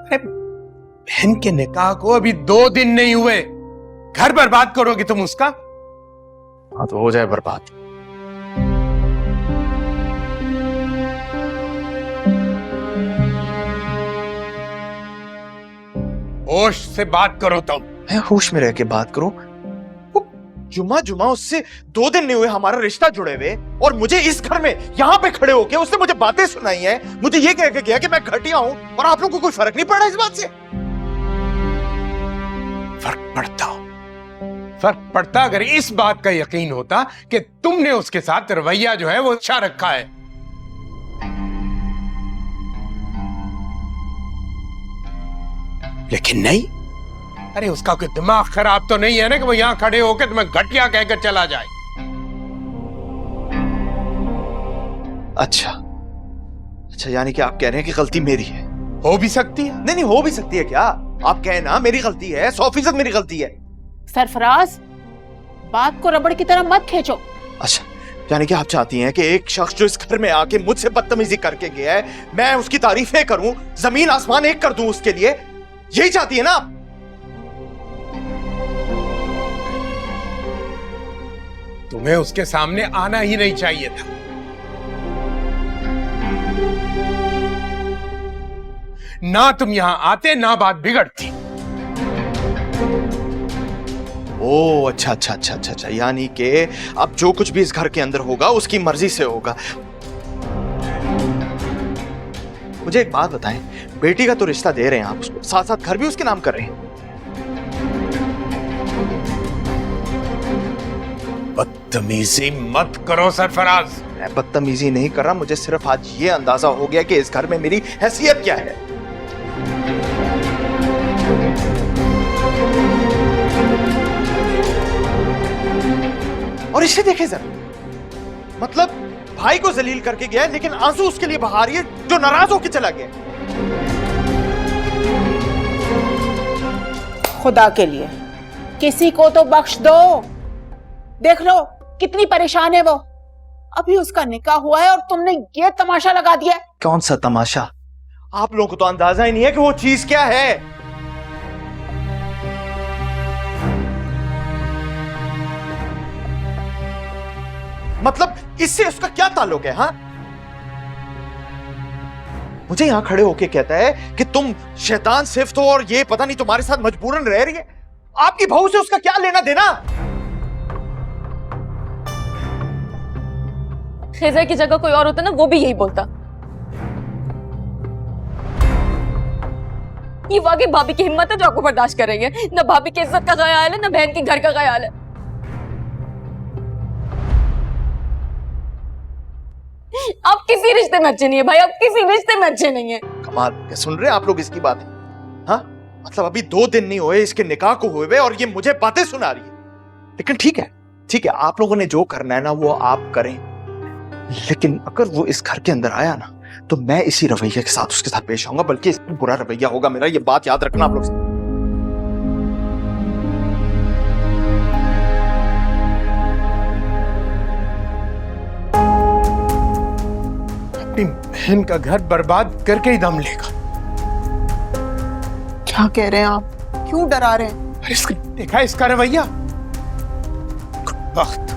अरे बहन के निकाह को अभी 2 दिन नहीं हुए, घर बर्बाद करोगे तुम उसका? हाँ तो हो जाए बर्बाद। होश से बात करो तुम। मैं होश में रह के बात करूं? जुमा जुमा उससे 2 दिन नहीं हुए हमारा रिश्ता जुड़े हुए, और मुझे इस घर में यहाँ पे खड़े होके उसने मुझे बातें सुनाई हैं, मुझे ये कह के गया कि मैं घटिया हूं, और आप लोगों को कोई फर्क नहीं पड़ा इस बात से? फर्क पड़ता अगर इस बात का यकीन होता कि तुमने उसके साथ रवैया जो है वो अच्छा रखा है। लेकिन नहीं। अरे उसका कोई दिमाग खराब तो नहीं है ना कि वो यहां खड़े होकर तुम्हें घटिया कहकर चला जाए। अच्छा यानी कि आप कह रहे हैं कि गलती मेरी है? हो भी सकती है। नहीं हो भी सकती है क्या? आप कहें ना मेरी गलती है, 100% मेरी गलती है। सरफराज, बात को रबड़ की तरह मत खींचो। अच्छा, यानी कि आप चाहती हैं कि एक शख्स जो इस घर में आके मुझसे बदतमीजी करके गया है, मैं उसकी तारीफें करूं, जमीन आसमान एक कर दूं उसके लिए? यही चाहती है ना आप? तुम्हें उसके सामने आना ही नहीं चाहिए था। ना तुम यहां आते ना बात बिगड़ती। ओ अच्छा, यानी कि अब जो कुछ भी इस घर के अंदर होगा उसकी मर्जी से होगा। मुझे एक बात बताएं, बेटी का तो रिश्ता दे रहे हैं आप उसको, साथ साथ घर भी उसके नाम कर रहे हैं। बदतमीजी मत करो सरफराज। मैं बदतमीजी नहीं कर रहा, मुझे सिर्फ आज ये अंदाजा हो गया कि इस घर में मेरी हैसियत क्या है। और इसे देखे जरा, मतलब भाई को जलील करके गया है, लेकिन आंसू उसके लिए बहा रही है जो नाराज होकर चला गया। खुदा के लिए किसी को तो बख्श दो। देख लो कितनी परेशान है वो। अभी उसका निकाह हुआ है और तुमने ये तमाशा लगा दिया। कौन सा तमाशा? आप लोगों को तो अंदाजा ही नहीं है कि वो चीज क्या है। मतलब इससे उसका क्या ताल्लुक है? हाँ, मुझे यहां खड़े होके कहता है कि तुम शैतान सिफ्त हो और ये पता नहीं तुम्हारे साथ मजबूरन रह रही है। आपकी बहू से उसका क्या लेना देना? खिज़र की जगह कोई और होता ना, वो भी यही बोलता। ये वाकई भाभी की हिम्मत है जो आपको बर्दाश्त करेंगे। ना भाभी की इज्जत का ख्याल है, ना बहन के घर का ख्याल है। आप किसी रिश्ते में अच्छे नहीं है भाई, आप किसी रिश्ते में अच्छे नहीं है। कमाल, क्या सुन रहे हैं आप लोग इसकी बात? हाँ, मतलब अभी 2 दिन नहीं हुए इसके निकाह को हुए और ये मुझे बातें सुना रही है। लेकिन ठीक है, आप लोगों ने जो करना है ना वो आप करें, लेकिन अगर वो इस घर के अंदर आया ना तो मैं इसी रवैये के साथ उसके साथ पेश आऊंगा, बल्कि इससे बुरा रवैया होगा मेरा। ये बात याद रखना आप लोग। अपनी बहन का घर बर्बाद करके ही दम लेगा। क्या कह रहे हैं आप? क्यों डरा रहे हैं? अरे देखा इसका रवैया। वक्त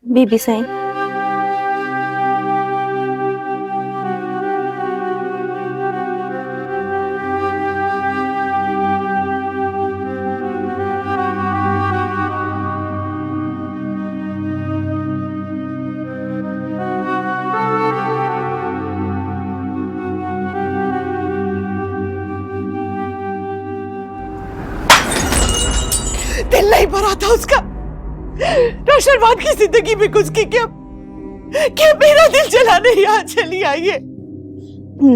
बीबी सही। दिल नहीं भरा था उसका। नौशरबाद की जिंदगी में घुस के क्या मेरा दिल जलाने यहाँ चली आई है।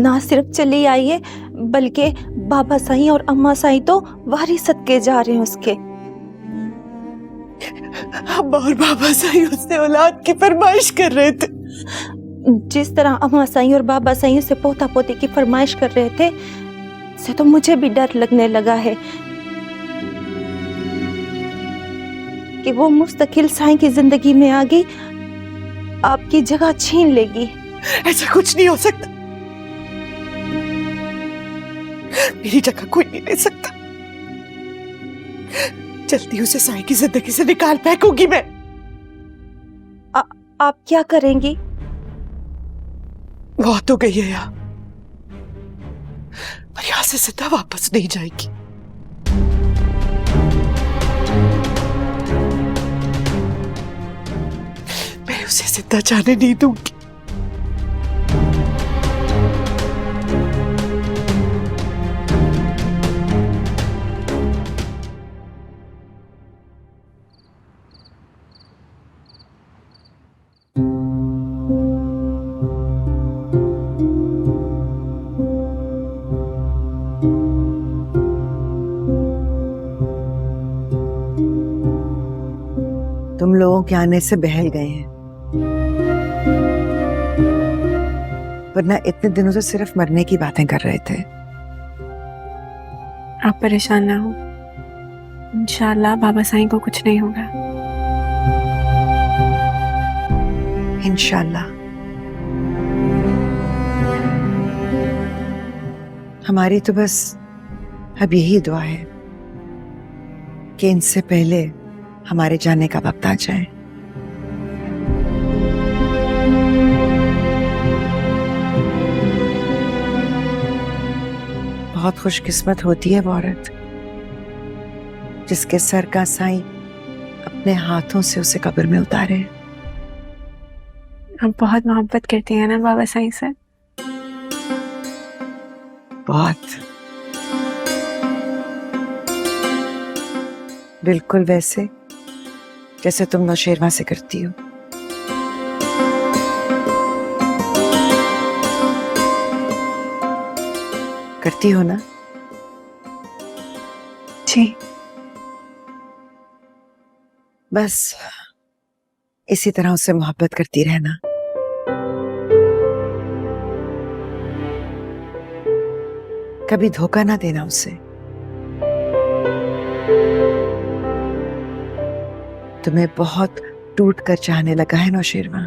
ना सिर्फ चली आई है बल्कि बाबा साईं और अम्मा साईं तो वारिस सदके जा रहे हैं उसके। अम्मा और बाबा साईं उससे औलाद की फरमाइश कर रहे थे। जिस तरह अम्मा साईं और बाबा साईं से पोता पोती की फरमाइश कर रहे थे, से तो मुझे भी डर लगने लगा है कि वो मुस्तकिल साईं की जिंदगी में आ गई, आपकी जगह छीन लेगी। ऐसा कुछ नहीं हो सकता, मेरी जगह कोई नहीं ले सकता। जल्दी उसे साईं की जिंदगी से निकाल फेंकूंगी मैं। आप क्या करेंगी? वो तो गई है यहाँ, पर यहाँ से सीधा वापस नहीं जाएगी। मैं उसे जिंदा जाने नहीं दूंगी। तुम लोगों के आने से बहल गए हैं, वरना इतने दिनों से सिर्फ मरने की बातें कर रहे थे। आप परेशान ना हो, इंशाल्लाह बाबा साईं को कुछ नहीं होगा। इंशाल्लाह। हमारी तो बस अब यही दुआ है कि इनसे पहले हमारे जाने का वक्त आ जाए। बहुत खुशकिस्मत होती है वो औरत जिसके सर का साईं अपने हाथों से उसे कब्र में उतारे। आप बहुत मोहब्बत करती हैं ना बाबा साईं से? बहुत, बिल्कुल वैसे जैसे तुम नौशेरवा से करती हो। करती हो ना? जी। बस इसी तरह उससे मोहब्बत करती रहना। कभी धोखा ना देना उसे। तुम्हें बहुत टूट कर चाहने लगा है नौशेरवा।